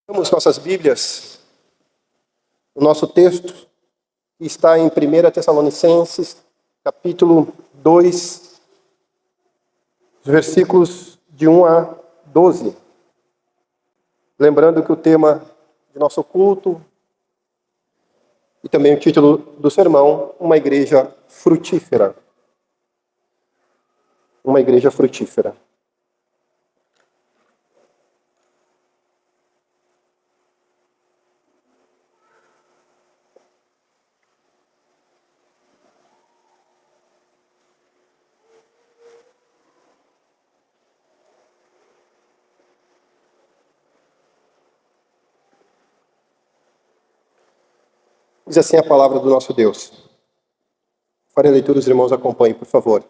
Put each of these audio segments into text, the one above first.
Vamos nossas Bíblias, o nosso texto que está em 1 Tessalonicenses, capítulo 2, versículos de 1 a 12. Lembrando que o tema de nosso culto e também o título do sermão, uma igreja frutífera. Uma igreja frutífera. Diz assim a palavra do nosso Deus. Farei a leitura, os irmãos acompanhem, por favor.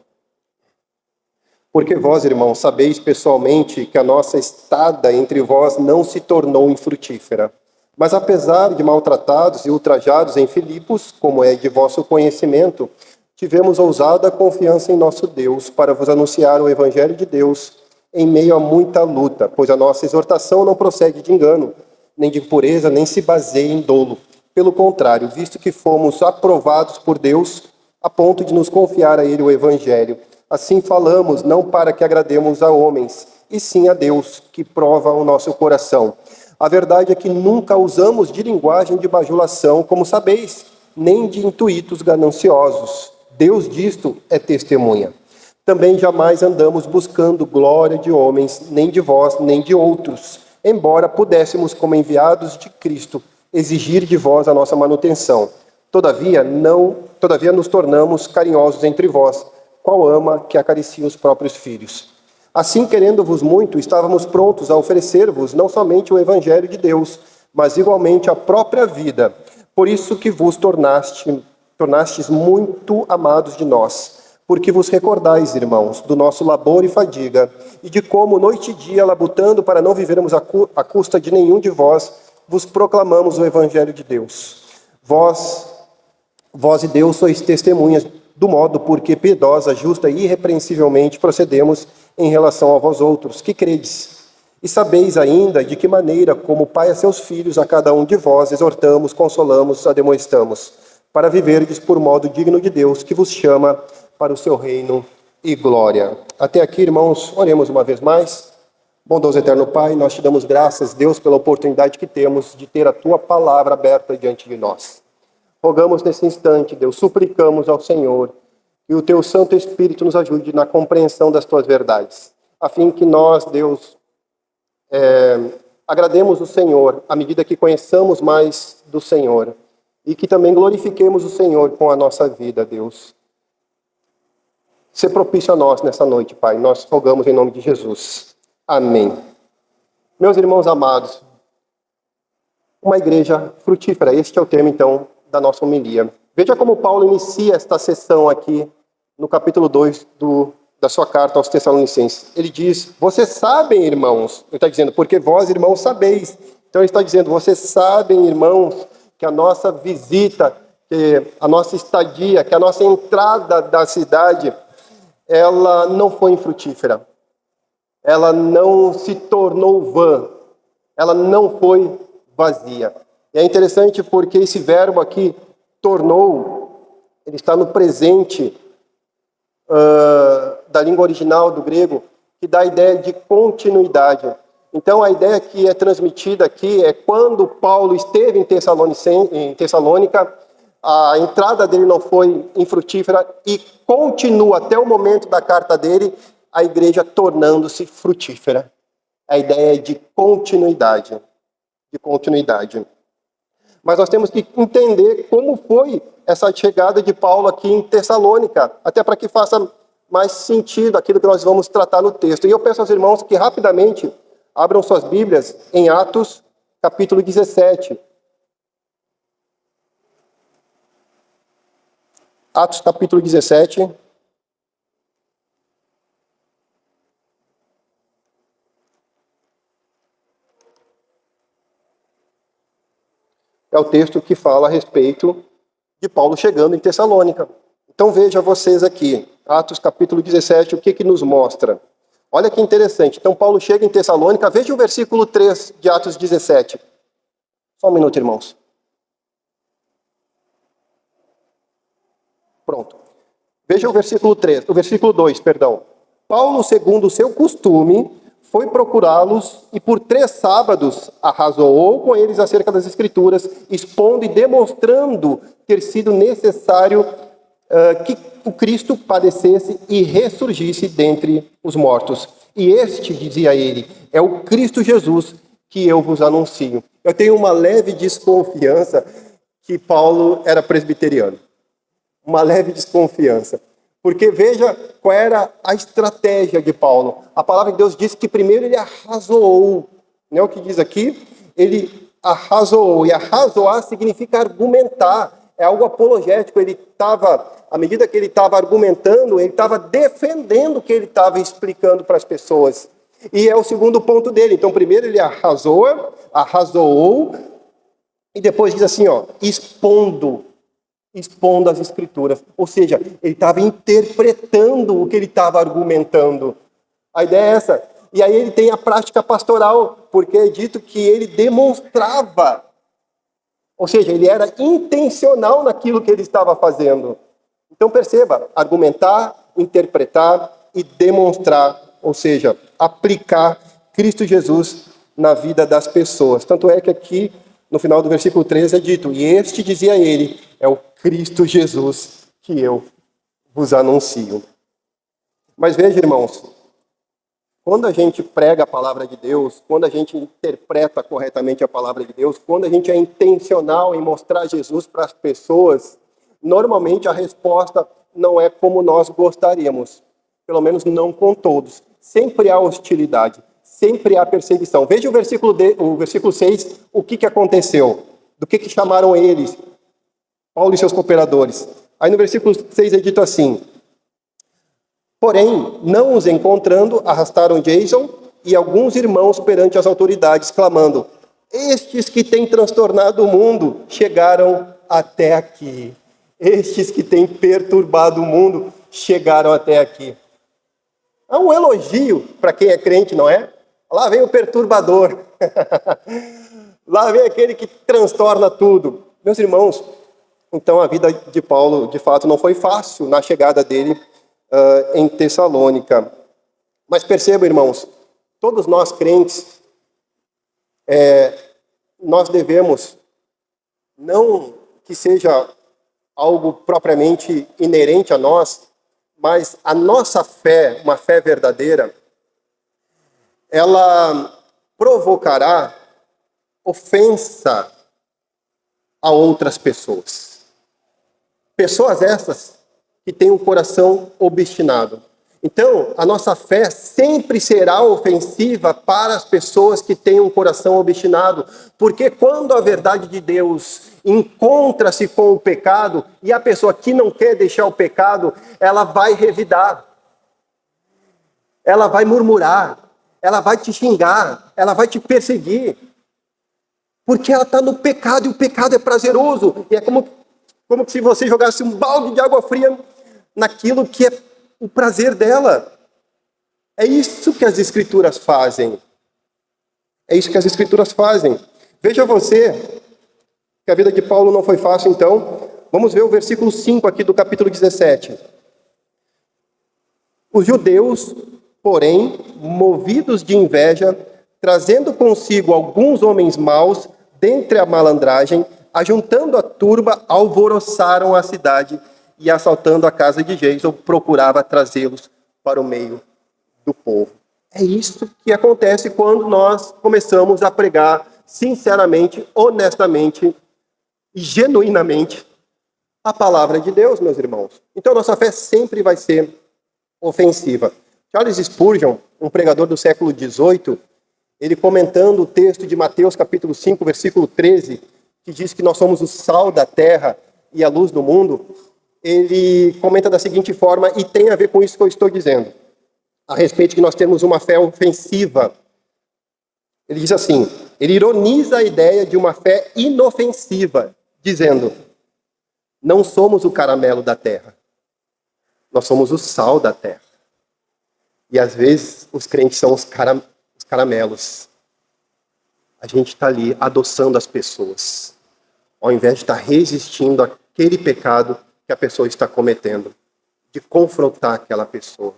Porque vós, irmãos, sabeis pessoalmente que a nossa estada entre vós não se tornou infrutífera. Mas apesar de maltratados e ultrajados em Filipos, como é de vosso conhecimento, tivemos ousada confiança em nosso Deus para vos anunciar o Evangelho de Deus em meio a muita luta, pois a nossa exortação não procede de engano, nem de impureza, nem se baseia em dolo. Pelo contrário, visto que fomos aprovados por Deus, a ponto de nos confiar a Ele o Evangelho. Assim falamos, não para que agrademos a homens, e sim a Deus, que prova o nosso coração. A verdade é que nunca usamos de linguagem de bajulação, como sabeis, nem de intuitos gananciosos. Deus disto é testemunha. Também jamais andamos buscando glória de homens, nem de vós, nem de outros, embora pudéssemos, como enviados de Cristo, exigir de vós a nossa manutenção. Todavia nos tornamos carinhosos entre vós, qual ama que acaricia os próprios filhos. Assim, querendo-vos muito, estávamos prontos a oferecer-vos não somente o Evangelho de Deus, mas igualmente a própria vida. Por isso que vos tornastes muito amados de nós, porque vos recordais, irmãos, do nosso labor e fadiga, e de como, noite e dia, labutando para não vivermos à custa de nenhum de vós, vos proclamamos o Evangelho de Deus. Vós e Deus sois testemunhas do modo porque piedosa, justa e irrepreensivelmente procedemos em relação a vós outros, que credes. E sabeis ainda de que maneira, como pai a seus filhos, a cada um de vós exortamos, consolamos, ademoestamos, para viverdes por modo digno de Deus, que vos chama para o seu reino e glória. Até aqui, irmãos, oremos uma vez mais. Bondoso eterno Pai, nós te damos graças, Deus, pela oportunidade que temos de ter a Tua palavra aberta diante de nós. Rogamos nesse instante, Deus, suplicamos ao Senhor que o Teu Santo Espírito nos ajude na compreensão das Tuas verdades, a fim que nós, Deus, agrademos o Senhor à medida que conheçamos mais do Senhor e que também glorifiquemos o Senhor com a nossa vida, Deus. Ser propício a nós nessa noite, Pai, nós rogamos em nome de Jesus. Amém. Meus irmãos amados, uma igreja frutífera, este é o tema, então, da nossa homilia. Veja como Paulo inicia esta sessão aqui, no capítulo 2 da sua carta aos Tessalonicenses. Ele diz, vocês sabem, irmãos, ele está dizendo, porque vós, irmãos, sabeis. Então ele está dizendo, vocês sabem, irmãos, que a nossa visita, que a nossa estadia, que a nossa entrada da cidade, ela não foi infrutífera. Ela não se tornou vã, ela não foi vazia. E é interessante porque esse verbo aqui, tornou, ele está no presente da língua original do grego, que dá a ideia de continuidade. Então a ideia que é transmitida aqui é quando Paulo esteve em Tessalônica, a entrada dele não foi infrutífera e continua até o momento da carta dele, a igreja tornando-se frutífera. A ideia é de continuidade. Mas nós temos que entender como foi essa chegada de Paulo aqui em Tessalônica, até para que faça mais sentido aquilo que nós vamos tratar no texto. E eu peço aos irmãos que rapidamente abram suas Bíblias em Atos, capítulo 17. Atos, capítulo 17. É o texto que fala a respeito de Paulo chegando em Tessalônica. Então veja vocês aqui, Atos capítulo 17, o que nos mostra? Olha que interessante. Então, Paulo chega em Tessalônica. Veja o versículo 3 de Atos 17. Só um minuto, irmãos. Pronto. Veja o versículo 3, o versículo 2, perdão. Paulo, segundo o seu costume, foi procurá-los e por 3 sábados arrazoou com eles acerca das Escrituras, expondo e demonstrando ter sido necessário que o Cristo padecesse e ressurgisse dentre os mortos. E este, dizia ele, é o Cristo Jesus que eu vos anuncio. Eu tenho uma leve desconfiança que Paulo era presbiteriano. Uma leve desconfiança. Porque veja qual era a estratégia de Paulo. A palavra de Deus diz que primeiro ele arrazoou. Não é o que diz aqui? Ele arrazoou. E arrazoar significa argumentar. É algo apologético. Ele estava, à medida que ele estava argumentando, ele estava defendendo o que ele estava explicando para as pessoas. E é o segundo ponto dele. Então, primeiro ele arrazoou, e depois diz assim, expondo as Escrituras. Ou seja, ele estava interpretando o que ele estava argumentando. A ideia é essa. E aí ele tem a prática pastoral, porque é dito que ele demonstrava. Ou seja, ele era intencional naquilo que ele estava fazendo. Então perceba, argumentar, interpretar e demonstrar. Ou seja, aplicar Cristo Jesus na vida das pessoas. Tanto é que aqui, no final do versículo 13, é dito, e este, dizia ele, é o Cristo Jesus que eu vos anuncio. Mas veja, irmãos, quando a gente prega a palavra de Deus, quando a gente interpreta corretamente a palavra de Deus, quando a gente é intencional em mostrar Jesus para as pessoas, normalmente a resposta não é como nós gostaríamos. Pelo menos não com todos. Sempre há hostilidade, sempre há perseguição. Veja o versículo 6, o que aconteceu. Do que chamaram eles, Paulo e seus cooperadores. Aí no versículo 6 é dito assim, porém, não os encontrando, arrastaram Jason e alguns irmãos perante as autoridades, clamando, estes que têm transtornado o mundo chegaram até aqui. Estes que têm perturbado o mundo chegaram até aqui. É um elogio para quem é crente, não é? Lá vem o perturbador. Lá vem aquele que transtorna tudo. Meus irmãos, então a vida de Paulo, de fato, não foi fácil na chegada dele em Tessalônica. Mas percebam, irmãos, todos nós crentes, nós devemos, não que seja algo propriamente inerente a nós, mas a nossa fé, uma fé verdadeira, ela provocará ofensa a outras pessoas. Pessoas essas que têm um coração obstinado. Então, a nossa fé sempre será ofensiva para as pessoas que têm um coração obstinado, porque quando a verdade de Deus encontra-se com o pecado, e a pessoa que não quer deixar o pecado, ela vai revidar, ela vai murmurar, ela vai te xingar, ela vai te perseguir, porque ela está no pecado, e o pecado é prazeroso, e é como se você jogasse um balde de água fria naquilo que é o prazer dela. É isso que as Escrituras fazem. É isso que as Escrituras fazem. Veja você que a vida de Paulo não foi fácil, então. Vamos ver o versículo 5 aqui do capítulo 17. Os judeus, porém, movidos de inveja, trazendo consigo alguns homens maus, dentre a malandragem, ajuntando a turba, alvoroçaram a cidade e, assaltando a casa de Jason, procurava trazê-los para o meio do povo. É isso que acontece quando nós começamos a pregar sinceramente, honestamente e genuinamente a palavra de Deus, meus irmãos. Então, nossa fé sempre vai ser ofensiva. Charles Spurgeon, um pregador do século XVIII, ele comentando o texto de Mateus capítulo 5, versículo 13, que diz que nós somos o sal da terra e a luz do mundo, ele comenta da seguinte forma, e tem a ver com isso que eu estou dizendo, a respeito de que nós temos uma fé ofensiva. Ele diz assim, ele ironiza a ideia de uma fé inofensiva, dizendo, não somos o caramelo da terra, nós somos o sal da terra. E às vezes os crentes são os caramelos. A gente está ali adoçando as pessoas, ao invés de estar resistindo àquele pecado que a pessoa está cometendo, de confrontar aquela pessoa.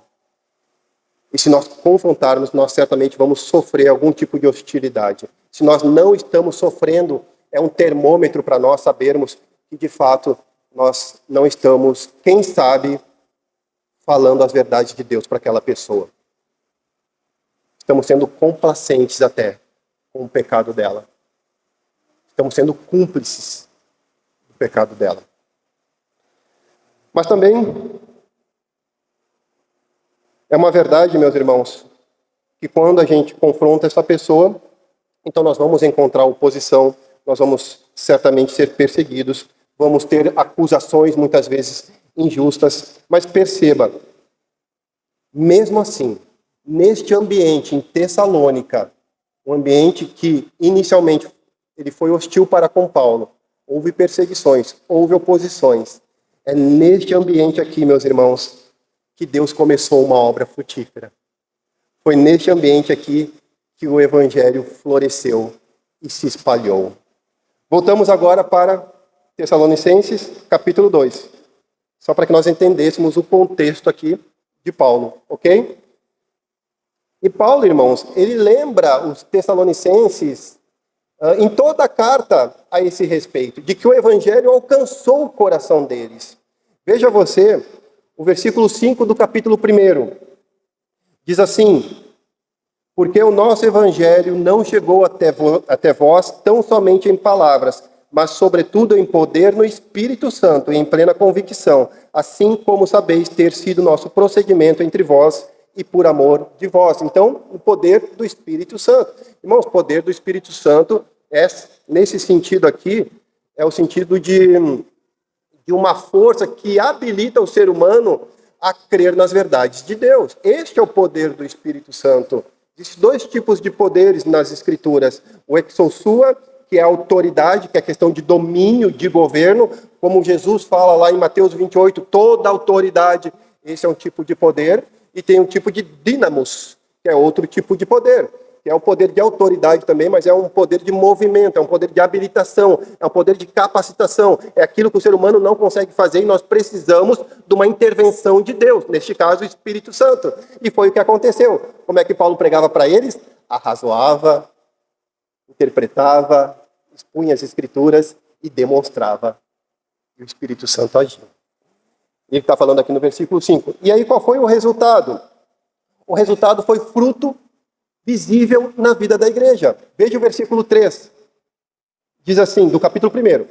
E se nós confrontarmos, nós certamente vamos sofrer algum tipo de hostilidade. Se nós não estamos sofrendo, é um termômetro para nós sabermos que, de fato, nós não estamos, quem sabe, falando as verdades de Deus para aquela pessoa. Estamos sendo complacentes até com o pecado dela. Estamos sendo cúmplices do pecado dela. Mas também é uma verdade, meus irmãos, que quando a gente confronta essa pessoa, então nós vamos encontrar oposição, nós vamos certamente ser perseguidos, vamos ter acusações muitas vezes injustas, mas perceba, mesmo assim, neste ambiente em Tessalônica, um ambiente que inicialmente ele foi hostil para com Paulo, houve perseguições, houve oposições, é neste ambiente aqui, meus irmãos, que Deus começou uma obra frutífera. Foi neste ambiente aqui que o evangelho floresceu e se espalhou. Voltamos agora para Tessalonicenses, capítulo 2. Só para que nós entendêssemos o contexto aqui de Paulo, ok? E Paulo, irmãos, ele lembra os Tessalonicenses em toda a carta a esse respeito, de que o evangelho alcançou o coração deles. Veja você, o versículo 5 do capítulo 1. Diz assim: porque o nosso evangelho não chegou até vós tão somente em palavras, mas sobretudo em poder no Espírito Santo e em plena convicção, assim como sabeis ter sido nosso procedimento entre vós e por amor de vós. Então, o poder do Espírito Santo. Irmãos, o poder do Espírito Santo, nesse sentido aqui, é o sentido de uma força que habilita o ser humano a crer nas verdades de Deus. Este é o poder do Espírito Santo. Existem dois tipos de poderes nas Escrituras. O exousia, que é a autoridade, que é a questão de domínio, de governo, como Jesus fala lá em Mateus 28, toda autoridade, esse é um tipo de poder. E tem um tipo de dínamos, que é outro tipo de poder, que é o poder de autoridade também, mas é um poder de movimento, é um poder de habilitação, é um poder de capacitação, é aquilo que o ser humano não consegue fazer e nós precisamos de uma intervenção de Deus, neste caso o Espírito Santo. E foi o que aconteceu. Como é que Paulo pregava para eles? Arrazoava, interpretava, expunha as Escrituras e demonstrava. E o Espírito Santo agiu. Ele está falando aqui no versículo 5. E aí qual foi o resultado? O resultado foi fruto visível na vida da igreja. Veja o versículo 3. Diz assim, do capítulo 1.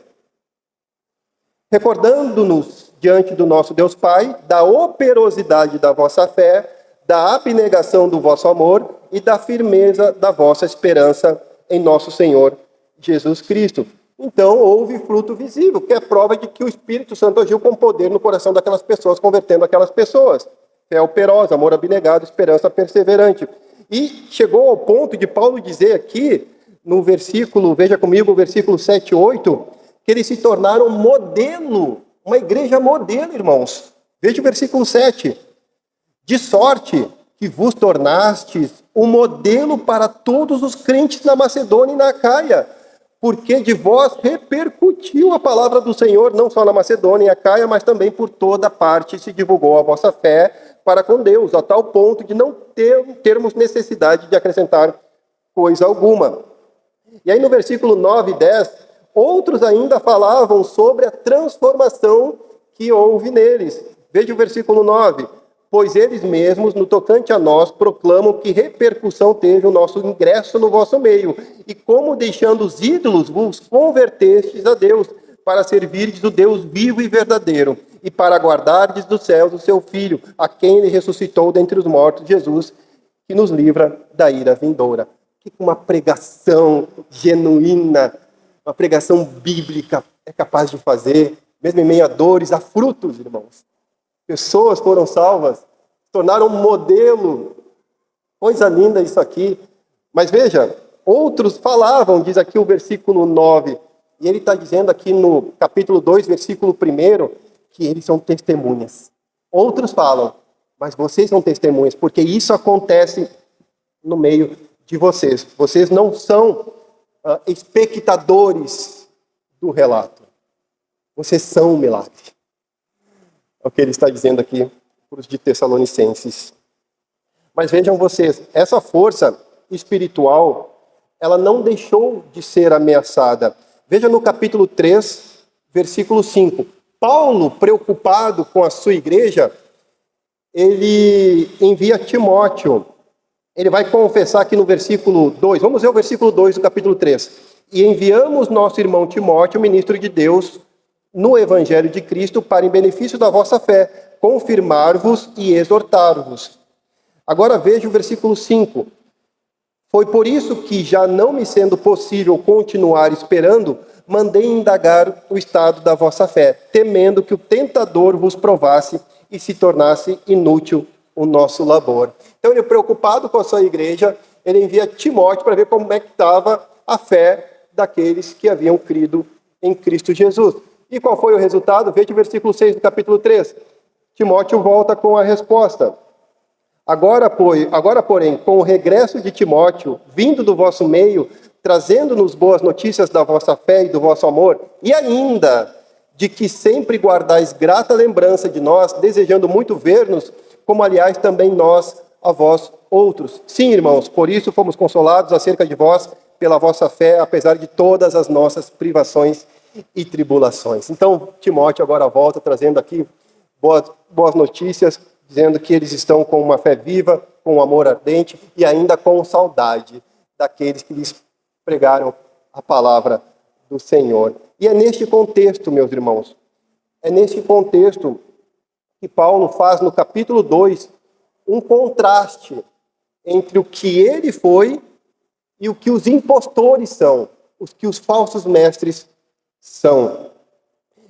Recordando-nos diante do nosso Deus Pai, da operosidade da vossa fé, da abnegação do vosso amor e da firmeza da vossa esperança em nosso Senhor Jesus Cristo. Então, houve fruto visível, que é prova de que o Espírito Santo agiu com poder no coração daquelas pessoas, convertendo aquelas pessoas. Fé operosa, amor abnegado, esperança perseverante. E chegou ao ponto de Paulo dizer aqui, no versículo, veja comigo, o versículo 7 e 8, que eles se tornaram modelo, uma igreja modelo, irmãos. Veja o versículo 7. De sorte que vos tornastes um modelo para todos os crentes na Macedônia e na Acaia, porque de vós repercutiu a palavra do Senhor, não só na Macedônia e Acaia, mas também por toda parte se divulgou a vossa fé para com Deus, a tal ponto de não termos necessidade de acrescentar coisa alguma. E aí no versículo 9 e 10, outros ainda falavam sobre a transformação que houve neles. Veja o versículo 9. Pois eles mesmos, no tocante a nós, proclamam que repercussão teve o nosso ingresso no vosso meio, e como deixando os ídolos vos convertestes a Deus, para servirdes o Deus vivo e verdadeiro, e para aguardardes dos céus o seu Filho, a quem ele ressuscitou dentre os mortos, Jesus, que nos livra da ira vindoura. Que uma pregação genuína, uma pregação bíblica é capaz de fazer, mesmo em meio a dores, há frutos, irmãos. Pessoas foram salvas, se tornaram um modelo. Coisa linda isso aqui. Mas veja, outros falavam, diz aqui o versículo 9, e ele está dizendo aqui no capítulo 2, versículo 1, que eles são testemunhas. Outros falam, mas vocês são testemunhas, porque isso acontece no meio de vocês. Vocês não são espectadores do relato. Vocês são um milagre. É o que ele está dizendo aqui para os de Tessalonicenses. Mas vejam vocês, essa força espiritual, ela não deixou de ser ameaçada. Veja no capítulo 3, versículo 5. Paulo, preocupado com a sua igreja, ele envia Timóteo. Ele vai confessar aqui no versículo 2. Vamos ver o versículo 2 do capítulo 3. E enviamos nosso irmão Timóteo, ministro de Deus, no evangelho de Cristo, para em benefício da vossa fé, confirmar-vos e exortar-vos. Agora veja o versículo 5. Foi por isso que, já não me sendo possível continuar esperando, mandei indagar o estado da vossa fé, temendo que o tentador vos provasse e se tornasse inútil o nosso labor. Então ele, preocupado com a sua igreja, ele envia Timóteo para ver como é que estava a fé daqueles que haviam crido em Cristo Jesus. E qual foi o resultado? Veja o versículo 6 do capítulo 3. Timóteo volta com a resposta. Agora, porém, com o regresso de Timóteo, vindo do vosso meio, trazendo-nos boas notícias da vossa fé e do vosso amor, e ainda de que sempre guardais grata lembrança de nós, desejando muito ver-nos, como aliás também nós a vós outros. Sim, irmãos, por isso fomos consolados acerca de vós, pela vossa fé, apesar de todas as nossas privações e tribulações. Então, Timóteo agora volta, trazendo aqui boas notícias, dizendo que eles estão com uma fé viva, com um amor ardente e ainda com saudade daqueles que lhes pregaram a palavra do Senhor. E é neste contexto, meus irmãos, é neste contexto que Paulo faz no capítulo 2 um contraste entre o que ele foi e o que os impostores são, os que os falsos mestres são.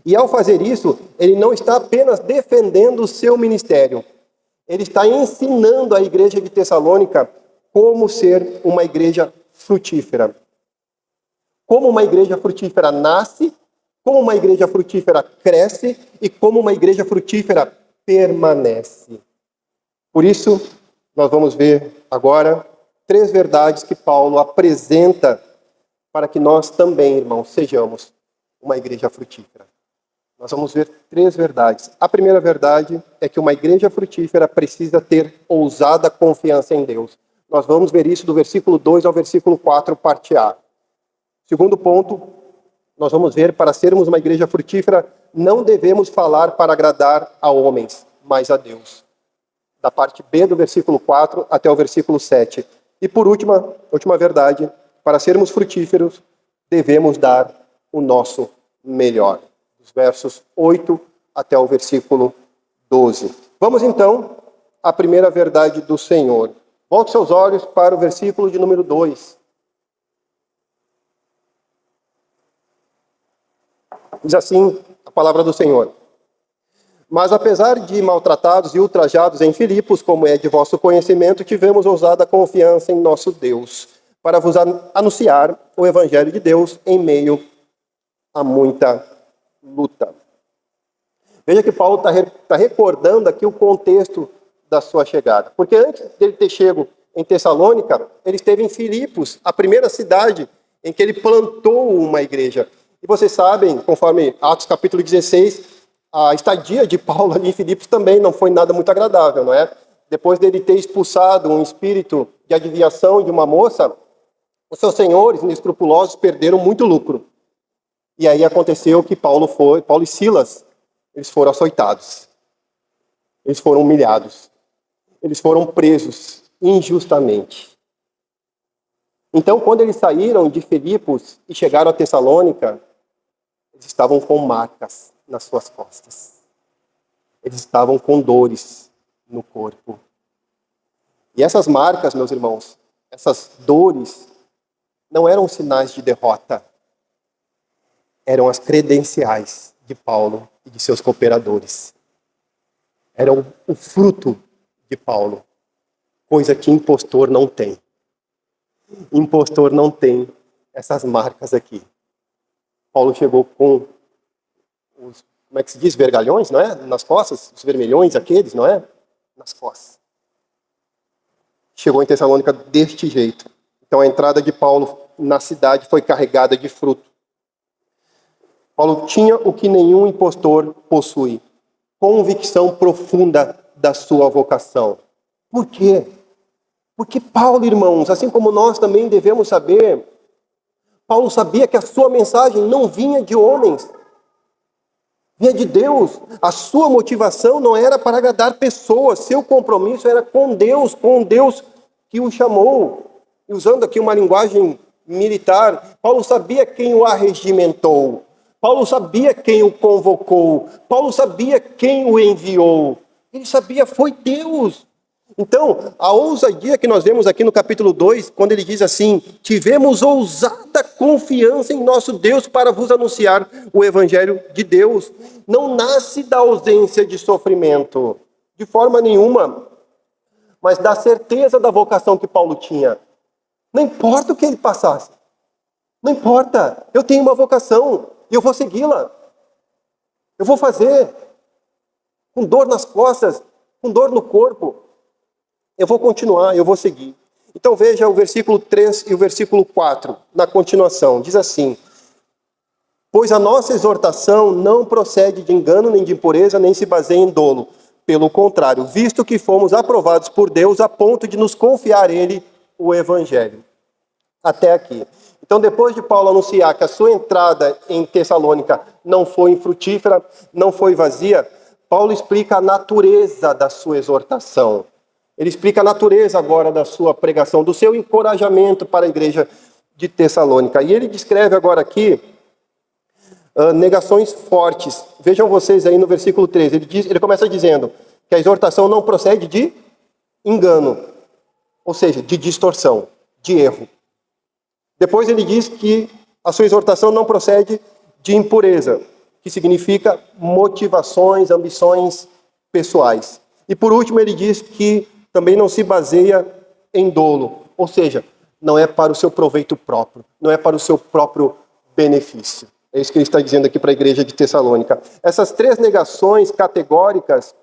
E ao fazer isso, ele não está apenas defendendo o seu ministério, ele está ensinando a igreja de Tessalônica como ser uma igreja frutífera. Como uma igreja frutífera nasce, como uma igreja frutífera cresce e como uma igreja frutífera permanece. Por isso, nós vamos ver agora 3 verdades que Paulo apresenta para que nós também, irmãos, sejamos uma igreja frutífera. Nós vamos ver 3 verdades. A primeira verdade é que uma igreja frutífera precisa ter ousada confiança em Deus. Nós vamos ver isso do versículo 2 ao versículo 4, parte A. Segundo ponto, nós vamos ver, para sermos uma igreja frutífera, não devemos falar para agradar a homens, mas a Deus. Da parte B do versículo 4 até o versículo 7. E por última verdade, para sermos frutíferos, devemos dar o nosso melhor. Dos versos 8 até o versículo 12. Vamos então à primeira verdade do Senhor. Volte seus olhos para o versículo de número 2. Diz assim a palavra do Senhor. Mas apesar de maltratados e ultrajados em Filipos, como é de vosso conhecimento, tivemos ousada confiança em nosso Deus, para vos anunciar o Evangelho de Deus em meio a muita luta. Veja que Paulo está recordando aqui o contexto da sua chegada. Porque antes dele ter chego em Tessalônica, ele esteve em Filipos, a primeira cidade em que ele plantou uma igreja. E vocês sabem, conforme Atos capítulo 16, a estadia de Paulo ali em Filipos também não foi nada muito agradável, não é? Depois dele ter expulsado um espírito de adivinhação de uma moça, os seus senhores inescrupulosos perderam muito lucro. E aí aconteceu que Paulo e Silas, eles foram açoitados. Eles foram humilhados. Eles foram presos injustamente. Então, quando eles saíram de Filipos e chegaram a Tessalônica, eles estavam com marcas nas suas costas. Eles estavam com dores no corpo. E essas marcas, meus irmãos, essas dores, não eram sinais de derrota. Eram as credenciais de Paulo e de seus cooperadores. Eram o fruto de Paulo, coisa que impostor não tem. Impostor não tem essas marcas aqui. Paulo chegou com os, como é que se diz, vergalhões, não é? Nas costas, os vermelhões aqueles, não é? nas costas. Chegou em Tessalônica deste jeito. Então a entrada de Paulo na cidade foi carregada de fruto. Paulo tinha o que nenhum impostor possui: convicção profunda da sua vocação. Por quê? Porque Paulo, irmãos, assim como nós também devemos saber, Paulo sabia que a sua mensagem não vinha de homens, vinha de Deus. A sua motivação não era para agradar pessoas, seu compromisso era com Deus que o chamou. E usando aqui uma linguagem militar, Paulo sabia quem o arregimentou, Paulo sabia quem o convocou, Paulo sabia quem o enviou. Ele sabia, foi Deus. Então, a ousadia que nós vemos aqui no capítulo 2, quando ele diz assim: tivemos ousada confiança em nosso Deus para vos anunciar o evangelho de Deus, não nasce da ausência de sofrimento, de forma nenhuma, mas da certeza da vocação que Paulo tinha. Não importa o que ele passasse, não importa, eu tenho uma vocação e eu vou segui-la, eu vou fazer, com dor nas costas, com dor no corpo, eu vou continuar, eu vou seguir. Então veja o versículo 3 e o versículo 4, na continuação, diz assim: pois a nossa exortação não procede de engano, nem de impureza, nem se baseia em dolo. Pelo contrário, visto que fomos aprovados por Deus a ponto de nos confiar Ele o Evangelho. Até aqui. Então, depois de Paulo anunciar que a sua entrada em Tessalônica não foi infrutífera, não foi vazia, Paulo explica a natureza da sua exortação. Ele explica a natureza agora da sua pregação, do seu encorajamento para a igreja de Tessalônica. E ele descreve agora aqui negações fortes. Vejam vocês aí no versículo 13. Ele começa dizendo que a exortação não procede de engano, ou seja, de distorção, de erro. Depois ele diz que a sua exortação não procede de impureza, que significa motivações, ambições pessoais. E por último ele diz que também não se baseia em dolo, ou seja, não é para o seu proveito próprio, não é para o seu próprio benefício. É isso que ele está dizendo aqui para a igreja de Tessalônica. Essas três negações categóricas,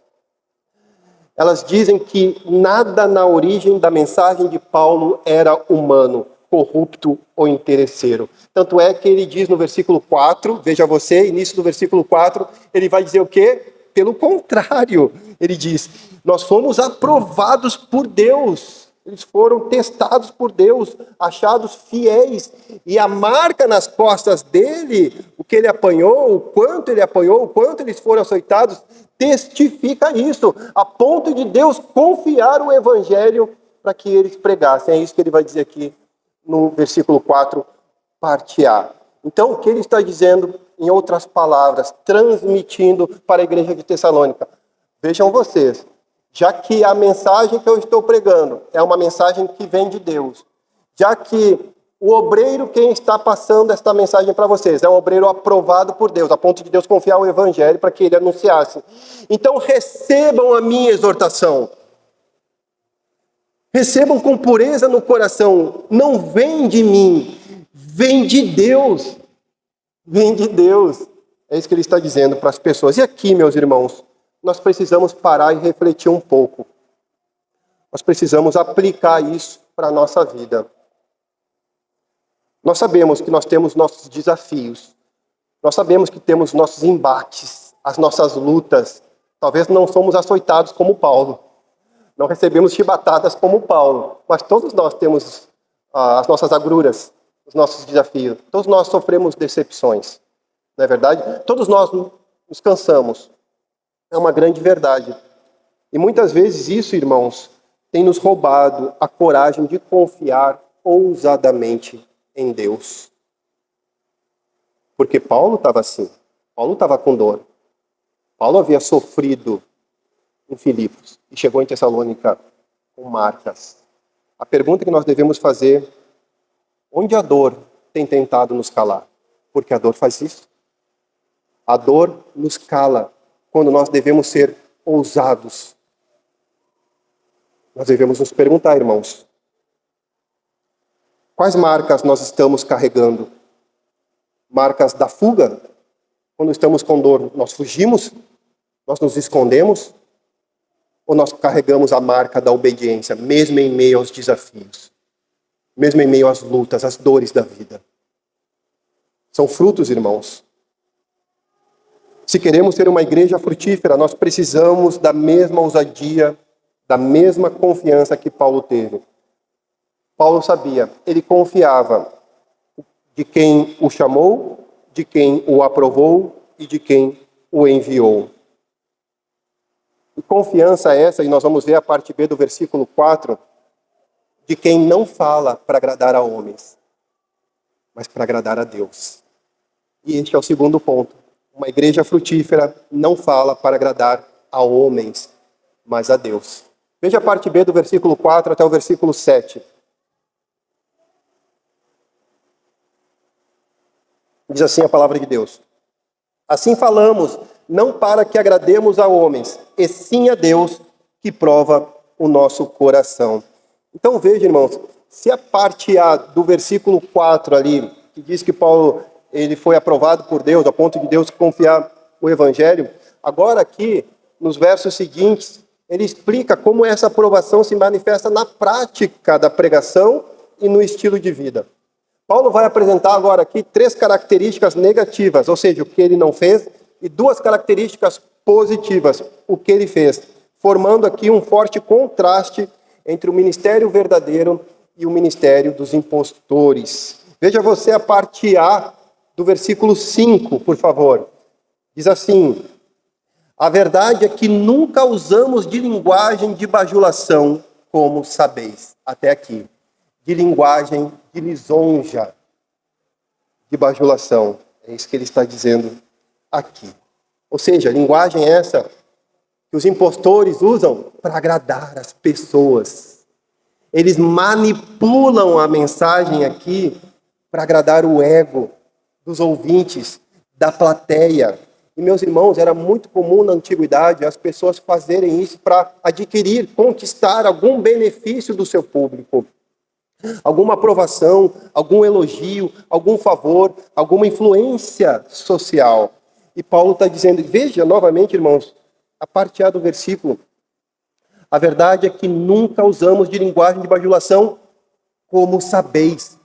elas dizem que nada na origem da mensagem de Paulo era humano, corrupto ou interesseiro. Tanto é que ele diz no versículo 4, veja você, início do versículo 4, ele vai dizer o quê? Pelo contrário, ele diz: nós fomos aprovados por Deus, eles foram testados por Deus, achados fiéis, e a marca nas costas dele, o que ele apanhou, o quanto eles foram açoitados, testifica isso, a ponto de Deus confiar o evangelho para que eles pregassem. É isso que ele vai dizer aqui no versículo 4, parte A. Então, o que ele está dizendo, em outras palavras, transmitindo para a igreja de Tessalônica? Vejam vocês, já que a mensagem que eu estou pregando é uma mensagem que vem de Deus, já que o obreiro, quem está passando esta mensagem para vocês, é um obreiro aprovado por Deus, a ponto de Deus confiar o evangelho para que ele anunciasse. Então, recebam a minha exortação. Recebam com pureza no coração. Não vem de mim, vem de Deus. Vem de Deus. É isso que ele está dizendo para as pessoas. E aqui, meus irmãos, nós precisamos parar e refletir um pouco. Nós precisamos aplicar isso para a nossa vida. Nós sabemos que nós temos nossos desafios. Nós sabemos que temos nossos embates, as nossas lutas. Talvez não somos açoitados como Paulo. Não recebemos chibatadas como Paulo, mas todos nós temos as nossas agruras, os nossos desafios. Todos nós sofremos decepções, não é verdade? Todos nós nos cansamos. É uma grande verdade. E muitas vezes isso, irmãos, tem nos roubado a coragem de confiar ousadamente em Deus. Porque Paulo estava assim. Paulo estava com dor. Paulo havia sofrido em Filipos e chegou em Tessalônica com marcas. A pergunta que nós devemos fazer: onde a dor tem tentado nos calar? Porque a dor faz isso. A dor nos cala quando nós devemos ser ousados. Nós devemos nos perguntar, irmãos, quais marcas nós estamos carregando? Marcas da fuga? Quando estamos com dor, nós fugimos? Nós nos escondemos? ou nós carregamos a marca da obediência, mesmo em meio aos desafios, mesmo em meio às lutas, às dores da vida? São frutos, irmãos. Se queremos ter uma igreja frutífera, nós precisamos da mesma ousadia, da mesma confiança que Paulo teve. Paulo sabia, ele confiava de quem o chamou, de quem o aprovou e de quem o enviou. E confiança essa, e nós vamos ver a parte B do versículo 4, de quem não fala para agradar a homens, mas para agradar a Deus. E este é o segundo ponto. Uma igreja frutífera não fala para agradar a homens, mas a Deus. Veja a parte B do versículo 4 até o versículo 7. Diz assim a palavra de Deus: assim falamos, não para que agrademos a homens, e sim a Deus que prova o nosso coração. Então veja, irmãos, se a parte A do versículo 4 ali, que diz que Paulo ele foi aprovado por Deus, a ponto de Deus confiar o Evangelho, agora aqui, nos versos seguintes, ele explica como essa aprovação se manifesta na prática da pregação e no estilo de vida. Paulo vai apresentar agora aqui 3 características negativas, ou seja, o que ele não fez, e 2 características positivas, o que ele fez, formando aqui um forte contraste entre o ministério verdadeiro e o ministério dos impostores. Veja você a parte A do versículo 5, por favor. Diz assim: a verdade é que nunca usamos de linguagem de bajulação, como sabeis. Até aqui. De linguagem de lisonja, de bajulação. É isso que ele está dizendo aqui. Ou seja, a linguagem é essa que os impostores usam para agradar as pessoas. Eles manipulam a mensagem aqui para agradar o ego dos ouvintes, da plateia. E, meus irmãos, era muito comum na antiguidade as pessoas fazerem isso para adquirir, conquistar algum benefício do seu público. Alguma aprovação, algum elogio, algum favor, alguma influência social. E Paulo está dizendo, veja novamente, irmãos, a parte A do versículo. A verdade é que nunca usamos de linguagem de bajulação, como sabeis.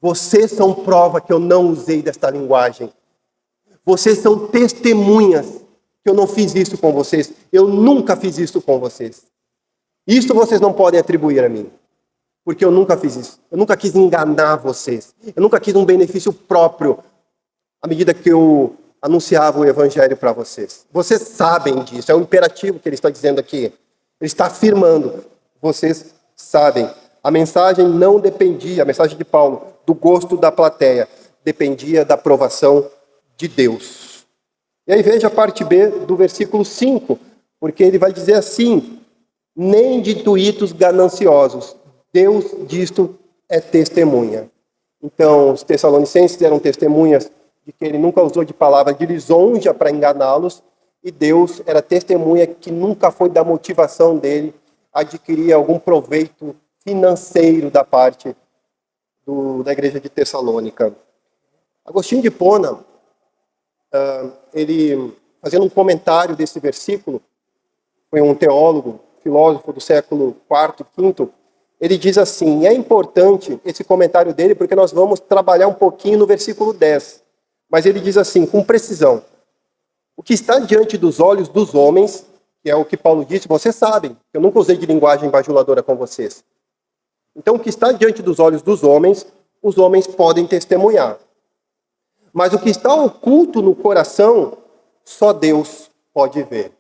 Vocês são prova que eu não usei desta linguagem. Vocês são testemunhas que eu não fiz isso com vocês. Eu nunca fiz isso com vocês. Isso vocês não podem atribuir a mim. Porque eu nunca fiz isso. Eu nunca quis enganar vocês. Eu nunca quis um benefício próprio à medida que eu anunciava o evangelho para vocês. Vocês sabem disso. É o imperativo que ele está dizendo aqui. Ele está afirmando. Vocês sabem. A mensagem não dependia, a mensagem de Paulo, do gosto da plateia. Dependia da aprovação de Deus. E aí veja a parte B do versículo 5. Porque ele vai dizer assim: nem de intuitos gananciosos. Deus disto é testemunha. Então, os tessalonicenses eram testemunhas de que ele nunca usou de palavra de lisonja para enganá-los, e Deus era testemunha que nunca foi da motivação dele adquirir algum proveito financeiro da parte da igreja de Tessalônica. Agostinho de Hipona, ele fazendo um comentário desse versículo, foi um teólogo, filósofo do século IV e V, ele diz assim, e é importante esse comentário dele, porque nós vamos trabalhar um pouquinho no versículo 10. Mas ele diz assim, com precisão: o que está diante dos olhos dos homens, que é o que Paulo disse, vocês sabem, que eu nunca usei de linguagem bajuladora com vocês. Então, o que está diante dos olhos dos homens, os homens podem testemunhar. Mas o que está oculto no coração, só Deus pode ver.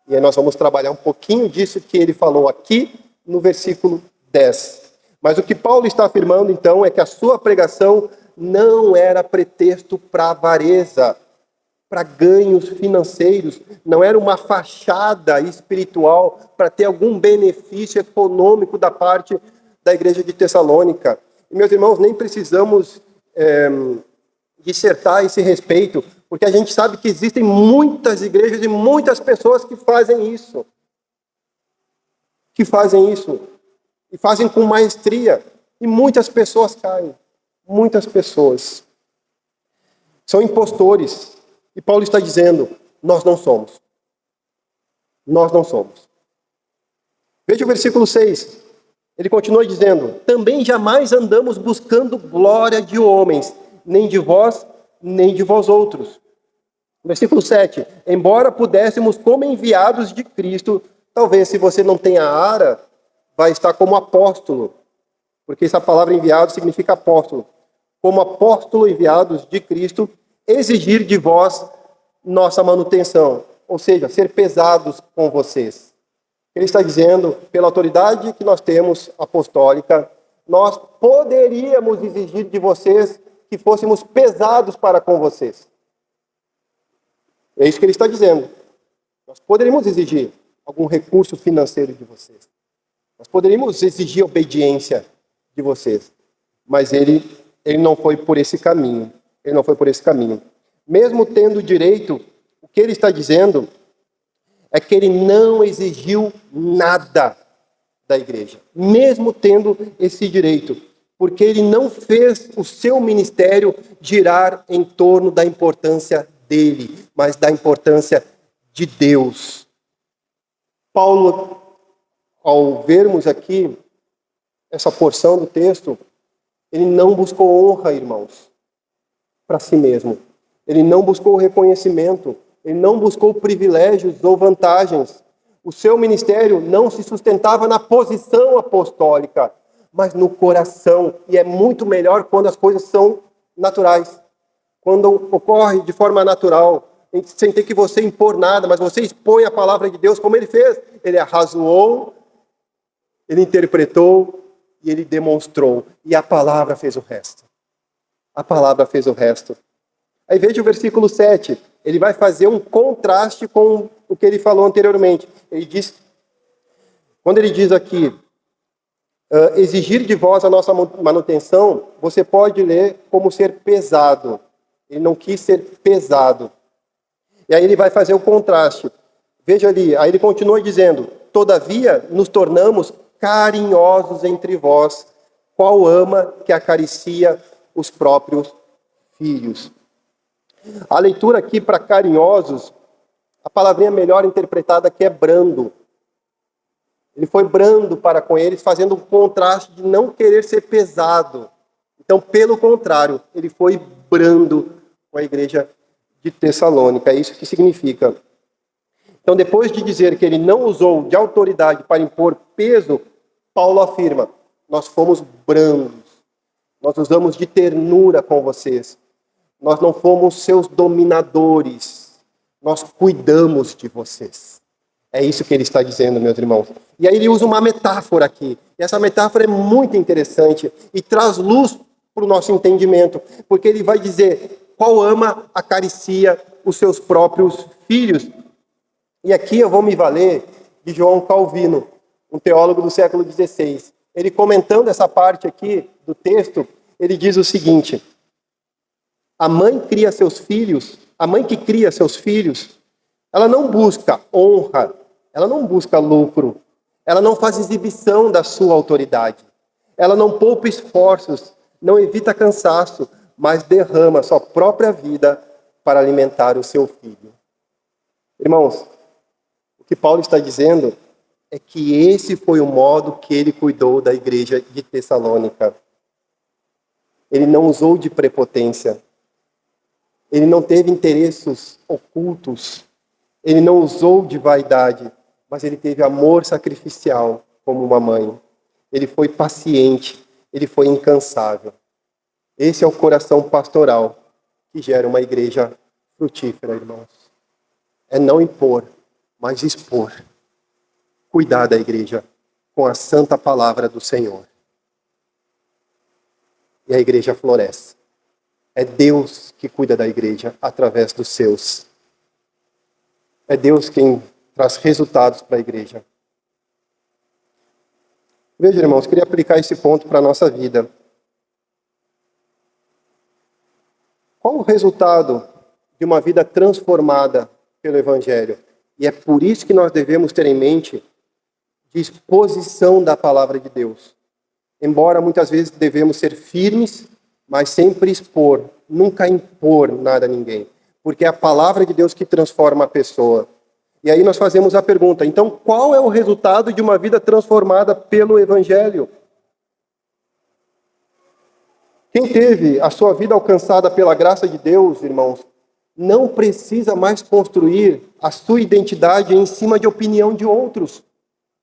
E aí nós vamos trabalhar um pouquinho disso que ele falou aqui no versículo 10. Mas o que Paulo está afirmando, então, é que a sua pregação não era pretexto para avareza, para ganhos financeiros, não era uma fachada espiritual para ter algum benefício econômico da parte da igreja de Tessalônica. E, meus irmãos, nem precisamos dissertar a esse respeito, porque a gente sabe que existem muitas igrejas e muitas pessoas que fazem isso. E fazem com maestria. E muitas pessoas caem. Muitas pessoas. São impostores. E Paulo está dizendo, nós não somos. Nós não somos. Veja o versículo 6. Ele continua dizendo: também jamais andamos buscando glória de homens, nem de vós, nem de vós outros. Versículo 7. Embora pudéssemos, como enviados de Cristo, talvez se você não tem a ara, vai estar como apóstolo, porque essa palavra enviado significa apóstolo. Como apóstolo enviados de Cristo, exigir de vós nossa manutenção, ou seja, ser pesados com vocês. Ele está dizendo, pela autoridade que nós temos apostólica, nós poderíamos exigir de vocês que fôssemos pesados para com vocês. É isso que ele está dizendo. Nós poderíamos exigir algum recurso financeiro de vocês. Nós poderíamos exigir obediência de vocês. Mas ele não foi por esse caminho. Ele não foi por esse caminho. Mesmo tendo direito, o que ele está dizendo é que ele não exigiu nada da igreja. Mesmo tendo esse direito. Porque ele não fez o seu ministério girar em torno da importância dele, mas da importância de Deus. Paulo, ao vermos aqui essa porção do texto, ele não buscou honra, irmãos, para si mesmo. Ele não buscou reconhecimento, ele não buscou privilégios ou vantagens. O seu ministério não se sustentava na posição apostólica, mas no coração. E é muito melhor quando as coisas são naturais. Quando ocorre de forma natural, sem ter que você impor nada, mas você expõe a palavra de Deus como ele fez. Ele arrazoou, ele interpretou e ele demonstrou. E a palavra fez o resto. A palavra fez o resto. Aí veja o versículo 7. Ele vai fazer um contraste com o que ele falou anteriormente. Ele diz, quando ele diz aqui, exigir de vós a nossa manutenção, você pode ler como ser pesado. Ele não quis ser pesado. E aí ele vai fazer o contraste. Veja ali, aí ele continua dizendo, todavia nos tornamos carinhosos entre vós, qual ama que acaricia os próprios filhos. A leitura aqui para carinhosos, a palavrinha melhor interpretada aqui é brando. Ele foi brando para com eles, fazendo um contraste de não querer ser pesado. Então, pelo contrário, ele foi brando com a igreja de Tessalônica. É isso que significa. Então, depois de dizer que ele não usou de autoridade para impor peso, Paulo afirma, nós fomos brandos. Nós usamos de ternura com vocês. Nós não fomos seus dominadores. Nós cuidamos de vocês. É isso que ele está dizendo, meus irmãos. E aí ele usa uma metáfora aqui. E essa metáfora é muito interessante e traz luz para o nosso entendimento. Porque ele vai dizer, qual ama acaricia os seus próprios filhos. E aqui eu vou me valer de João Calvino, um teólogo do século XVI. Ele comentando essa parte aqui do texto, ele diz o seguinte, a mãe cria seus filhos, a mãe que cria seus filhos, ela não busca honra, ela não busca lucro, ela não faz exibição da sua autoridade, ela não poupa esforços, não evita cansaço, mas derrama sua própria vida para alimentar o seu filho. Irmãos, o que Paulo está dizendo é que esse foi o modo que ele cuidou da igreja de Tessalônica. Ele não usou de prepotência. Ele não teve interesses ocultos. Ele não usou de vaidade, mas ele teve amor sacrificial como uma mãe. Ele foi paciente, ele foi incansável. Esse é o coração pastoral que gera uma igreja frutífera, irmãos. É não impor, mas expor. Cuidar da igreja com a santa palavra do Senhor. E a igreja floresce. É Deus que cuida da igreja através dos seus. É Deus quem traz resultados para a igreja. Veja, irmãos, queria aplicar esse ponto para a nossa vida. Qual o resultado de uma vida transformada pelo Evangelho? E é por isso que nós devemos ter em mente de exposição da palavra de Deus. Embora muitas vezes devemos ser firmes, mas sempre expor, nunca impor nada a ninguém. Porque é a palavra de Deus que transforma a pessoa. E aí nós fazemos a pergunta, então qual é o resultado de uma vida transformada pelo Evangelho? Quem teve a sua vida alcançada pela graça de Deus, irmãos, não precisa mais construir a sua identidade em cima de opinião de outros.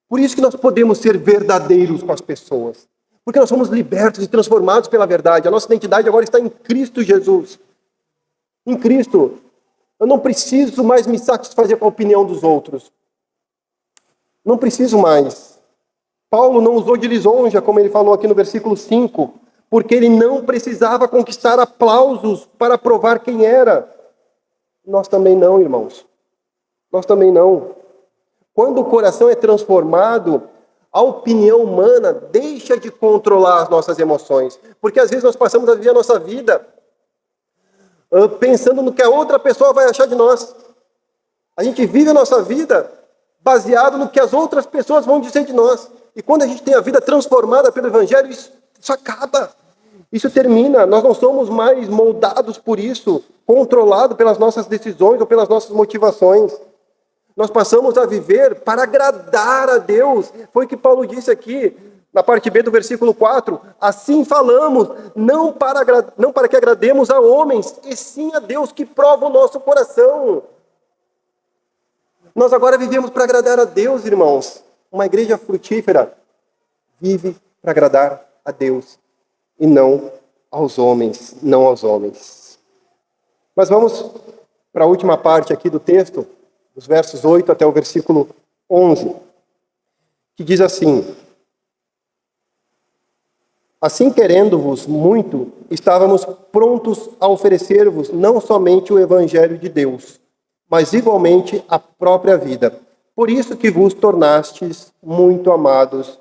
Por isso que nós podemos ser verdadeiros com as pessoas. Porque nós somos libertos e transformados pela verdade. A nossa identidade agora está em Cristo Jesus. Em Cristo. Eu não preciso mais me satisfazer com a opinião dos outros. Não preciso mais. Paulo não usou de lisonja, como ele falou aqui no versículo 5, porque ele não precisava conquistar aplausos para provar quem era. Nós também não, irmãos. Nós também não. Quando o coração é transformado, a opinião humana deixa de controlar as nossas emoções. Porque às vezes nós passamos a viver a nossa vida pensando no que a outra pessoa vai achar de nós. A gente vive a nossa vida baseado no que as outras pessoas vão dizer de nós. E quando a gente tem a vida transformada pelo Evangelho, isso acaba. Isso termina. Nós não somos mais moldados por isso, controlados pelas nossas decisões ou pelas nossas motivações. Nós passamos a viver para agradar a Deus. Foi o que Paulo disse aqui, na parte B do versículo 4. Assim falamos, não para que agrademos a homens, e sim a Deus que prova o nosso coração. Nós agora vivemos para agradar a Deus, irmãos. Uma igreja frutífera vive para agradar a Deus e não aos homens, não aos homens. Mas vamos para a última parte aqui do texto, dos versos 8 até o versículo 11, que diz assim: assim, querendo-vos muito, estávamos prontos a oferecer-vos não somente o Evangelho de Deus, mas igualmente a própria vida. Por isso que vos tornastes muito amados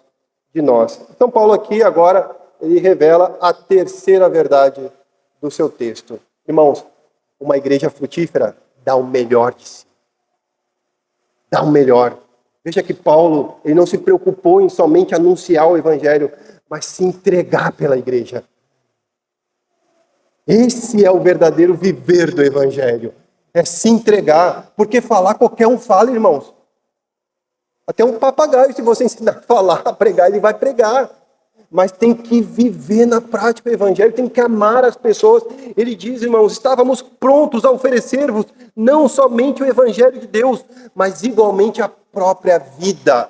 de nós. Então Paulo aqui agora, ele revela a terceira verdade do seu texto. Irmãos, uma igreja frutífera dá o melhor de si. Dá o melhor. Veja que Paulo, ele não se preocupou em somente anunciar o Evangelho, mas se entregar pela igreja. Esse é o verdadeiro viver do Evangelho. É se entregar. Porque falar, qualquer um fala, irmãos. Até um papagaio, se você ensinar a falar, a pregar, ele vai pregar. Mas tem que viver na prática o Evangelho, tem que amar as pessoas. Ele diz, irmãos, estávamos prontos a oferecer-vos não somente o Evangelho de Deus, mas igualmente a própria vida.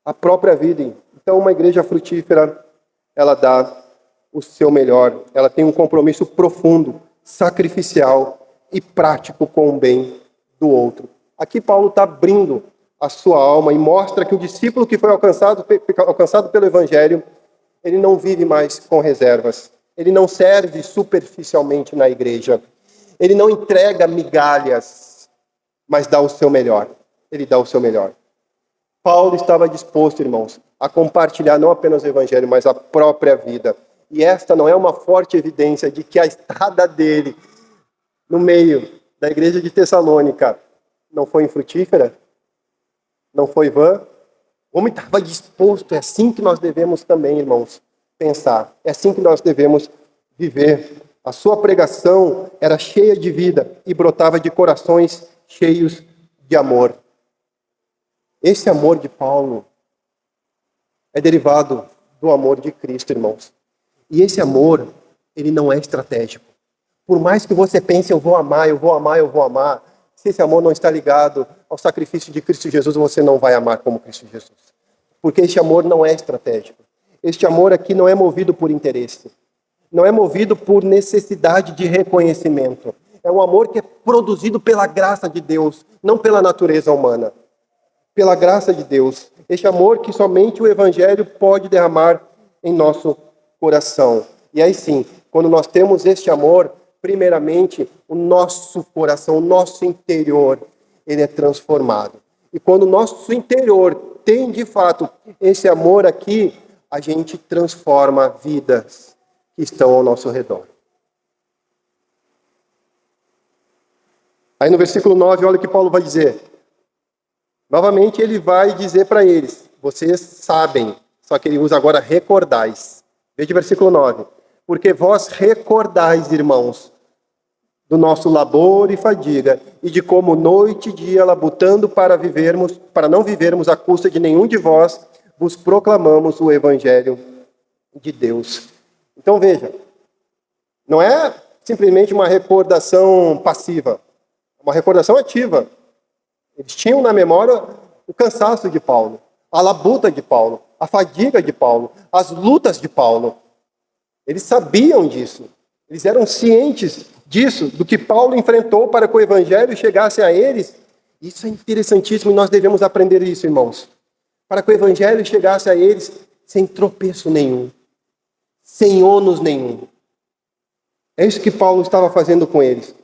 A própria vida. Então, uma igreja frutífera, ela dá o seu melhor. Ela tem um compromisso profundo, sacrificial e prático com o bem do outro. Aqui Paulo está abrindo a sua alma e mostra que o discípulo que foi alcançado pelo Evangelho, ele não vive mais com reservas. Ele não serve superficialmente na igreja. Ele não entrega migalhas, mas dá o seu melhor. Ele dá o seu melhor. Paulo estava disposto, irmãos, a compartilhar não apenas o Evangelho, mas a própria vida. E esta não é uma forte evidência de que a estada dele no meio da igreja de Tessalônica não foi infrutífera? Não foi vã? O homem estava disposto. É assim que nós devemos também, irmãos, pensar. É assim que nós devemos viver. A sua pregação era cheia de vida e brotava de corações cheios de amor. Esse amor de Paulo é derivado do amor de Cristo, irmãos. E esse amor, ele não é estratégico. Por mais que você pense, eu vou amar, eu vou amar, eu vou amar, se esse amor não está ligado ao sacrifício de Cristo Jesus, você não vai amar como Cristo Jesus. Porque este amor não é estratégico. Este amor aqui não é movido por interesse. Não é movido por necessidade de reconhecimento. É um amor que é produzido pela graça de Deus, não pela natureza humana. Pela graça de Deus. Este amor que somente o Evangelho pode derramar em nosso coração. E aí sim, quando nós temos este amor, primeiramente, o nosso coração, o nosso interior, ele é transformado. E quando o nosso interior tem, de fato, esse amor aqui, a gente transforma vidas que estão ao nosso redor. Aí no versículo 9, olha o que Paulo vai dizer. Novamente ele vai dizer para eles, vocês sabem, só que ele usa agora recordais. Veja o versículo 9. Porque vós recordais, irmãos, do nosso labor e fadiga, e de como noite e dia labutando para não vivermos à custa de nenhum de vós, vos proclamamos o Evangelho de Deus. Então veja, não é simplesmente uma recordação passiva, é uma recordação ativa. Eles tinham na memória o cansaço de Paulo, a labuta de Paulo, a fadiga de Paulo, as lutas de Paulo. Eles sabiam disso, eles eram cientes disso, do que Paulo enfrentou para que o Evangelho chegasse a eles. Isso é interessantíssimo e nós devemos aprender isso, irmãos. Para que o Evangelho chegasse a eles sem tropeço nenhum, sem ônus nenhum. É isso que Paulo estava fazendo com eles.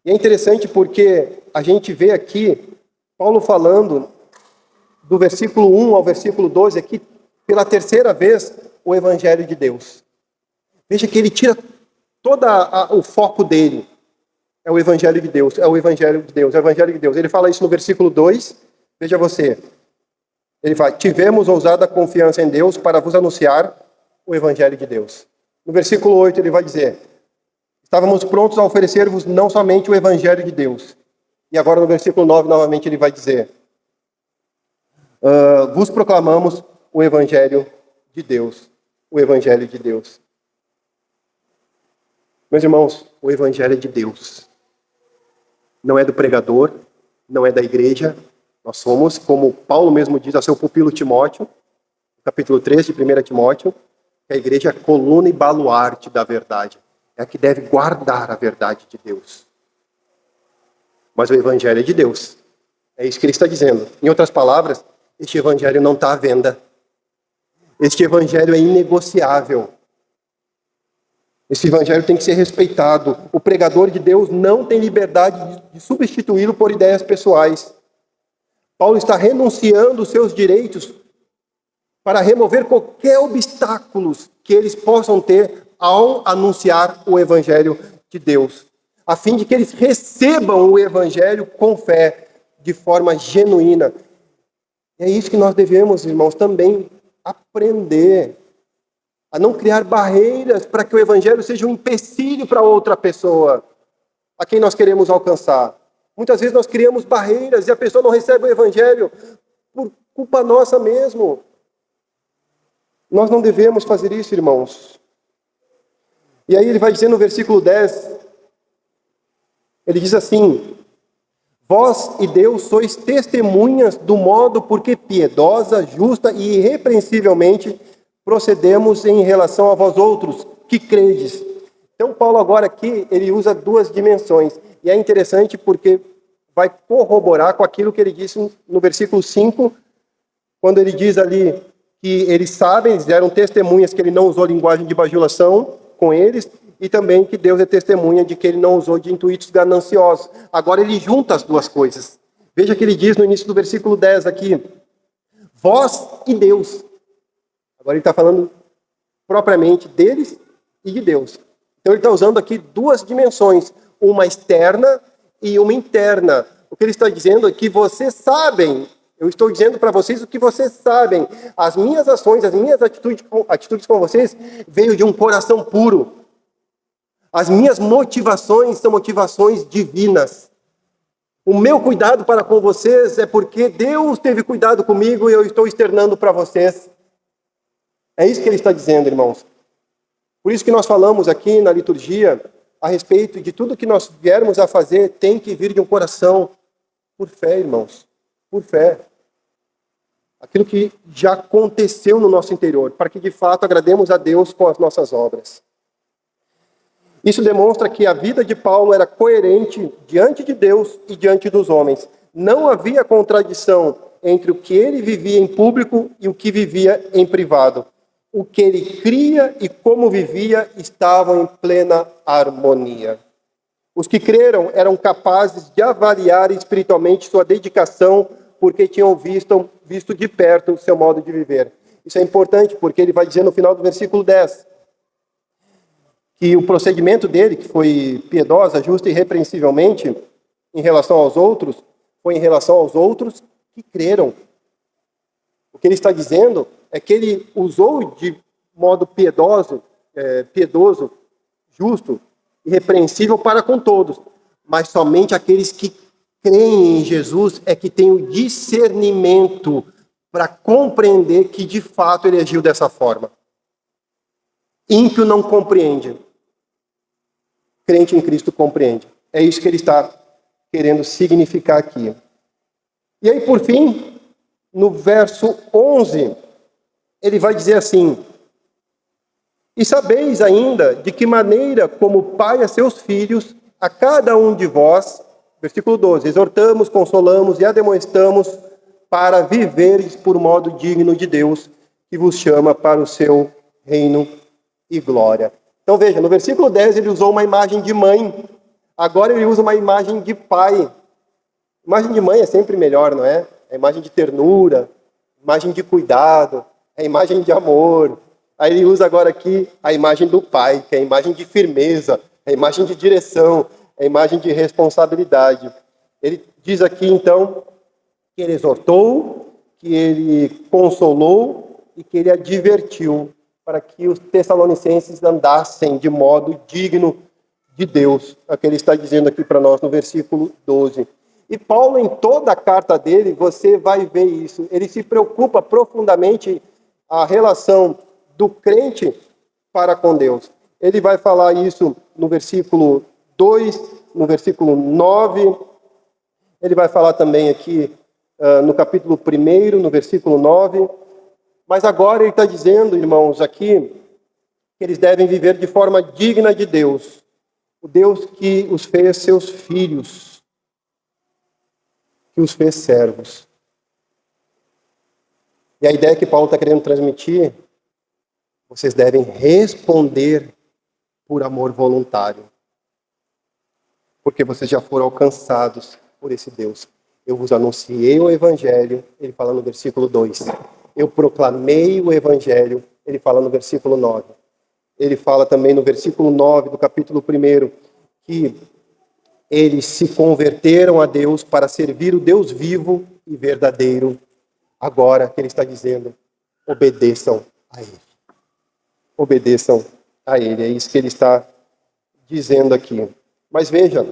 E é interessante porque a gente vê aqui Paulo falando do versículo 1 ao versículo 12, aqui pela terceira vez, o Evangelho de Deus. Veja que ele tira todo o foco dele. É o Evangelho de Deus, é o Evangelho de Deus, é o Evangelho de Deus. Ele fala isso no versículo 2, veja você. Ele fala, tivemos ousada confiança em Deus para vos anunciar o Evangelho de Deus. No versículo 8 ele vai dizer, estávamos prontos a oferecer-vos não somente o Evangelho de Deus. E agora no versículo 9 novamente ele vai dizer, vos proclamamos o Evangelho de Deus. O Evangelho de Deus. Meus irmãos, o Evangelho é de Deus. Não é do pregador, não é da igreja. Nós somos, como Paulo mesmo diz ao seu pupilo Timóteo, capítulo 3 de 1 Timóteo, que a igreja é a coluna e baluarte da verdade. É a que deve guardar a verdade de Deus. Mas o Evangelho é de Deus. É isso que ele está dizendo. Em outras palavras, este Evangelho não está à venda. Este Evangelho é inegociável. Esse Evangelho tem que ser respeitado. O pregador de Deus não tem liberdade de substituí-lo por ideias pessoais. Paulo está renunciando os seus direitos para remover qualquer obstáculo que eles possam ter ao anunciar o Evangelho de Deus, a fim de que eles recebam o Evangelho com fé, de forma genuína. E é isso que nós devemos, irmãos, também aprender. A não criar barreiras para que o Evangelho seja um empecilho para outra pessoa, a quem nós queremos alcançar. Muitas vezes nós criamos barreiras e a pessoa não recebe o Evangelho por culpa nossa mesmo. Nós não devemos fazer isso, irmãos. E aí ele vai dizer no versículo 10, ele diz assim, vós e Deus sois testemunhas do modo porque piedosa, justa e irrepreensivelmente procedemos em relação a vós outros que credes. Então Paulo agora aqui, ele usa duas dimensões. E é interessante porque vai corroborar com aquilo que ele disse no versículo 5, quando ele diz ali que eles sabem, eles eram testemunhas que ele não usou linguagem de bajulação com eles, e também que Deus é testemunha de que ele não usou de intuitos gananciosos. Agora ele junta as duas coisas. Veja que ele diz no início do versículo 10 aqui, vós e Deus. Agora ele está falando propriamente deles e de Deus. Então ele está usando aqui duas dimensões, uma externa e uma interna. O que ele está dizendo é que vocês sabem, eu estou dizendo para vocês o que vocês sabem. As minhas ações, as minhas atitudes com vocês veio de um coração puro. As minhas motivações são motivações divinas. O meu cuidado para com vocês é porque Deus teve cuidado comigo e eu estou externando para vocês. É isso que ele está dizendo, irmãos. Por isso que nós falamos aqui na liturgia a respeito de tudo que nós viermos a fazer tem que vir de um coração por fé, irmãos. Por fé. Aquilo que já aconteceu no nosso interior, para que de fato agrademos a Deus com as nossas obras. Isso demonstra que a vida de Paulo era coerente diante de Deus e diante dos homens. Não havia contradição entre o que ele vivia em público e o que vivia em privado. O que ele cria e como vivia estavam em plena harmonia. Os que creram eram capazes de avaliar espiritualmente sua dedicação porque tinham visto de perto o seu modo de viver. Isso é importante porque ele vai dizer no final do versículo 10 que o procedimento dele, que foi piedosa, justa e irrepreensivelmente em relação aos outros, foi em relação aos outros que creram. O que ele está dizendo é que ele usou de modo piedoso, justo irrepreensível para com todos, mas somente aqueles que creem em Jesus é que têm o discernimento para compreender que de fato ele agiu dessa forma. Ímpio não compreende. Crente em Cristo compreende. É isso que ele está querendo significar aqui. E aí, por fim, no verso 11, ele vai dizer assim: e sabeis ainda de que maneira, como pai a seus filhos, a cada um de vós, versículo 12, exortamos, consolamos e ademoestamos para viveres por modo digno de Deus, que vos chama para o seu reino e glória. Então veja, no versículo 10 ele usou uma imagem de mãe, agora ele usa uma imagem de pai. Imagem de mãe é sempre melhor, não é? É imagem de ternura, imagem de cuidado, é imagem de amor. Aí ele usa agora aqui a imagem do pai, que é a imagem de firmeza, é a imagem de direção, é a imagem de responsabilidade. Ele diz aqui, então, que ele exortou, que ele consolou e que ele advertiu para que os tessalonicenses andassem de modo digno de Deus. É o que ele está dizendo aqui para nós no versículo 12. E Paulo, em toda a carta dele, você vai ver isso. Ele se preocupa profundamente a relação do crente para com Deus. Ele vai falar isso no versículo 2, no versículo 9. Ele vai falar também aqui no capítulo 1, no versículo 9. Mas agora ele está dizendo, irmãos, aqui, que eles devem viver de forma digna de Deus. O Deus que os fez seus filhos, que os fez servos. E a ideia que Paulo está querendo transmitir: vocês devem responder por amor voluntário, porque vocês já foram alcançados por esse Deus. Eu vos anunciei o Evangelho, ele fala no versículo 2. Eu proclamei o Evangelho, ele fala no versículo 9. Ele fala também no versículo 9 do capítulo 1, que eles se converteram a Deus para servir o Deus vivo e verdadeiro. Agora que ele está dizendo, obedeçam a Ele. Obedeçam a Ele. É isso que ele está dizendo aqui. Mas veja,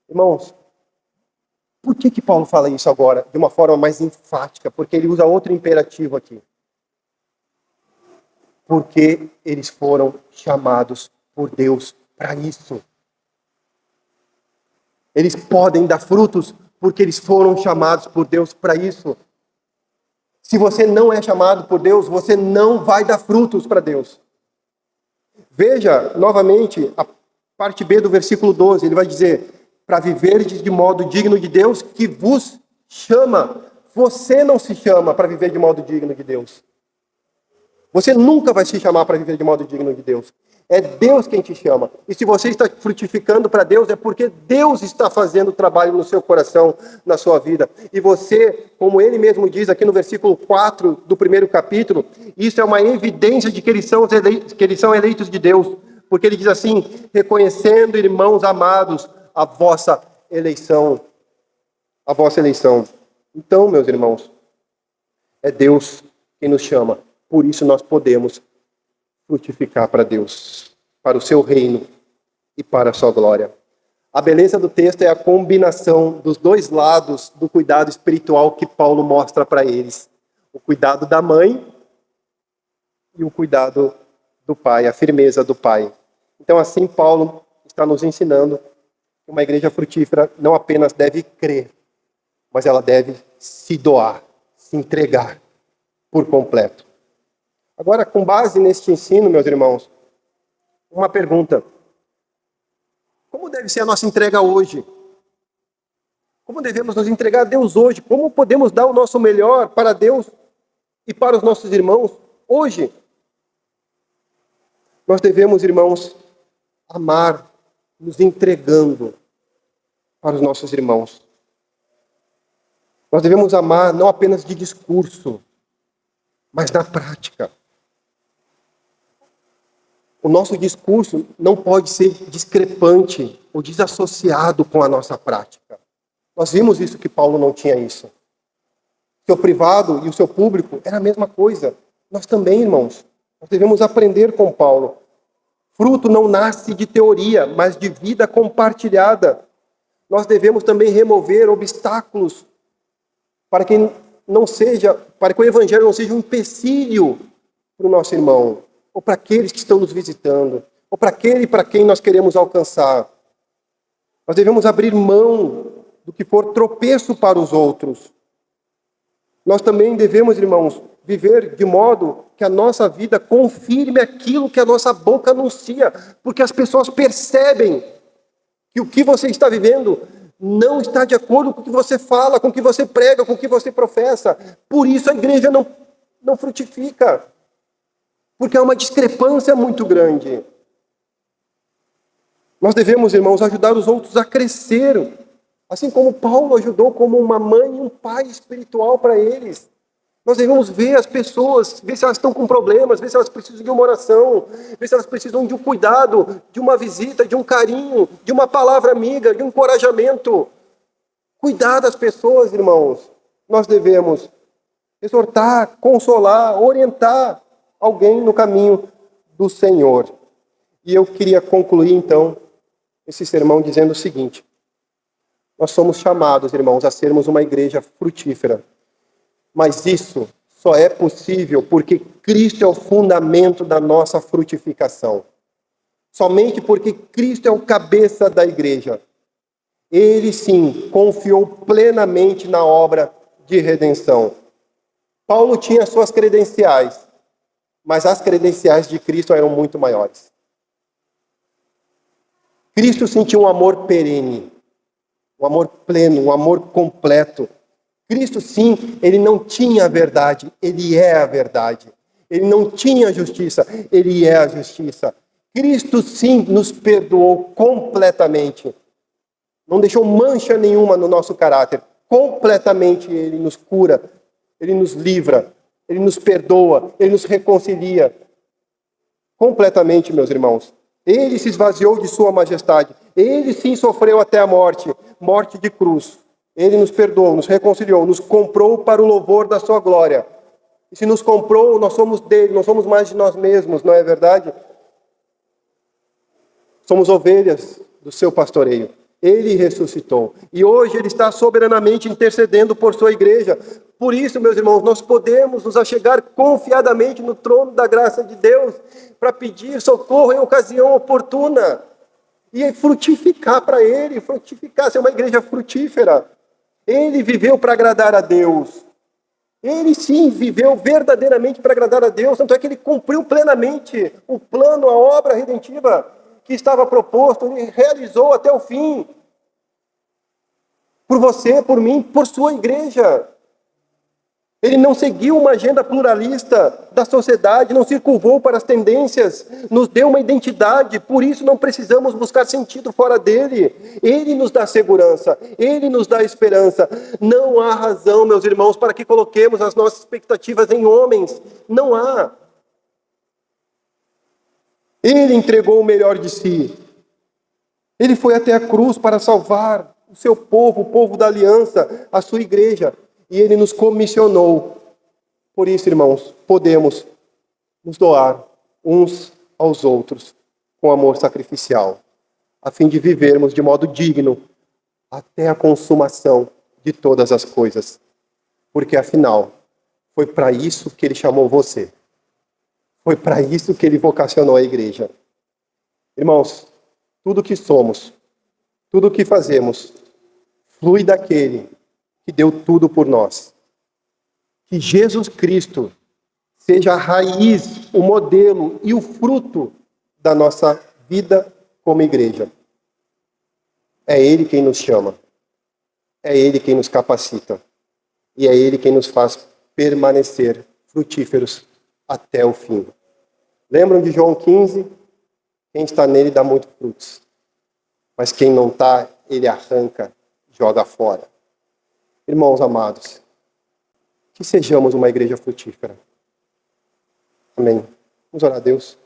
irmãos, por que Paulo fala isso agora de uma forma mais enfática? Porque ele usa outro imperativo aqui. Porque eles foram chamados por Deus para isso. Eles podem dar frutos porque eles foram chamados por Deus para isso. Se você não é chamado por Deus, você não vai dar frutos para Deus. Veja, novamente, a parte B do versículo 12. Ele vai dizer, para viverdes de modo digno de Deus, que vos chama. Você não se chama para viver de modo digno de Deus. Você nunca vai se chamar para viver de modo digno de Deus. É Deus quem te chama. E se você está frutificando para Deus, é porque Deus está fazendo o trabalho no seu coração, na sua vida. E você, como ele mesmo diz aqui no versículo 4 do 1º capítulo, isso é uma evidência de que eles são eleitos de Deus. Porque ele diz assim, reconhecendo, irmãos amados, a vossa eleição. A vossa eleição. Então, meus irmãos, é Deus quem nos chama. Por isso nós podemos frutificar para Deus, para o seu reino e para a sua glória. A beleza do texto é a combinação dos dois lados do cuidado espiritual que Paulo mostra para eles. O cuidado da mãe e o cuidado do pai, a firmeza do pai. Então assim Paulo está nos ensinando que uma igreja frutífera não apenas deve crer, mas ela deve se doar, se entregar por completo. Agora, com base neste ensino, meus irmãos, uma pergunta. Como deve ser a nossa entrega hoje? Como devemos nos entregar a Deus hoje? Como podemos dar o nosso melhor para Deus e para os nossos irmãos hoje? Nós devemos, irmãos, amar, nos entregando para os nossos irmãos. Nós devemos amar não apenas de discurso, mas na prática. O nosso discurso não pode ser discrepante ou desassociado com a nossa prática. Nós vimos isso que Paulo não tinha isso. O seu privado e o seu público era a mesma coisa. Nós também, irmãos, nós devemos aprender com Paulo. Fruto não nasce de teoria, mas de vida compartilhada. Nós devemos também remover obstáculos para que o evangelho não seja um empecilho para o nosso irmão, ou para aqueles que estão nos visitando, ou para aquele para quem nós queremos alcançar. Nós devemos abrir mão do que for tropeço para os outros. Nós também devemos, irmãos, viver de modo que a nossa vida confirme aquilo que a nossa boca anuncia, porque as pessoas percebem que o que você está vivendo não está de acordo com o que você fala, com o que você prega, com o que você professa. Por isso a igreja não frutifica, porque há uma discrepância muito grande. Nós devemos, irmãos, ajudar os outros a crescer, assim como Paulo ajudou como uma mãe e um pai espiritual para eles. Nós devemos ver as pessoas, ver se elas estão com problemas, ver se elas precisam de uma oração, ver se elas precisam de um cuidado, de uma visita, de um carinho, de uma palavra amiga, de um encorajamento. Cuidar das pessoas, irmãos. Nós devemos exortar, consolar, orientar alguém no caminho do Senhor. E eu queria concluir, então, esse sermão dizendo o seguinte: nós somos chamados, irmãos, a sermos uma igreja frutífera. Mas isso só é possível porque Cristo é o fundamento da nossa frutificação. Somente porque Cristo é o cabeça da igreja. Ele, sim, confiou plenamente na obra de redenção. Paulo tinha suas credenciais, mas as credenciais de Cristo eram muito maiores. Cristo sentiu um amor perene, um amor pleno, um amor completo. Cristo, sim, ele não tinha a verdade, ele é a verdade. Ele não tinha a justiça, ele é a justiça. Cristo, sim, nos perdoou completamente. Não deixou mancha nenhuma no nosso caráter. Completamente ele nos cura, ele nos livra, ele nos perdoa, ele nos reconcilia. Completamente, meus irmãos. Ele se esvaziou de sua majestade. Ele, sim, sofreu até a morte, morte de cruz. Ele nos perdoou, nos reconciliou, nos comprou para o louvor da sua glória. E se nos comprou, nós somos dele, não somos mais de nós mesmos, não é verdade? Somos ovelhas do seu pastoreio. Ele ressuscitou. E hoje ele está soberanamente intercedendo por sua igreja. Por isso, meus irmãos, nós podemos nos achegar confiadamente no trono da graça de Deus para pedir socorro em ocasião oportuna. E frutificar para ele, frutificar, ser uma igreja frutífera. Ele viveu para agradar a Deus. Ele sim viveu verdadeiramente para agradar a Deus. Tanto é que ele cumpriu plenamente o plano, a obra redentiva que estava proposto. Ele realizou até o fim. Por você, por mim, por sua igreja. Ele não seguiu uma agenda pluralista da sociedade, não se curvou para as tendências, nos deu uma identidade, por isso não precisamos buscar sentido fora dele. Ele nos dá segurança, ele nos dá esperança. Não há razão, meus irmãos, para que coloquemos as nossas expectativas em homens. Não há. Ele entregou o melhor de si. Ele foi até a cruz para salvar o seu povo, o povo da aliança, a sua igreja. E ele nos comissionou. Por isso, irmãos, podemos nos doar uns aos outros com amor sacrificial, a fim de vivermos de modo digno até a consumação de todas as coisas. Porque, afinal, foi para isso que ele chamou você. Foi para isso que ele vocacionou a igreja. Irmãos, tudo que somos, tudo que fazemos, flui daquele que deu tudo por nós. Que Jesus Cristo seja a raiz, o modelo e o fruto da nossa vida como igreja. É Ele quem nos chama. É Ele quem nos capacita. E é Ele quem nos faz permanecer frutíferos até o fim. Lembram de João 15? Quem está nele dá muitos frutos. Mas quem não está, ele arranca, joga fora. Irmãos amados, que sejamos uma igreja frutífera. Amém. Vamos orar a Deus.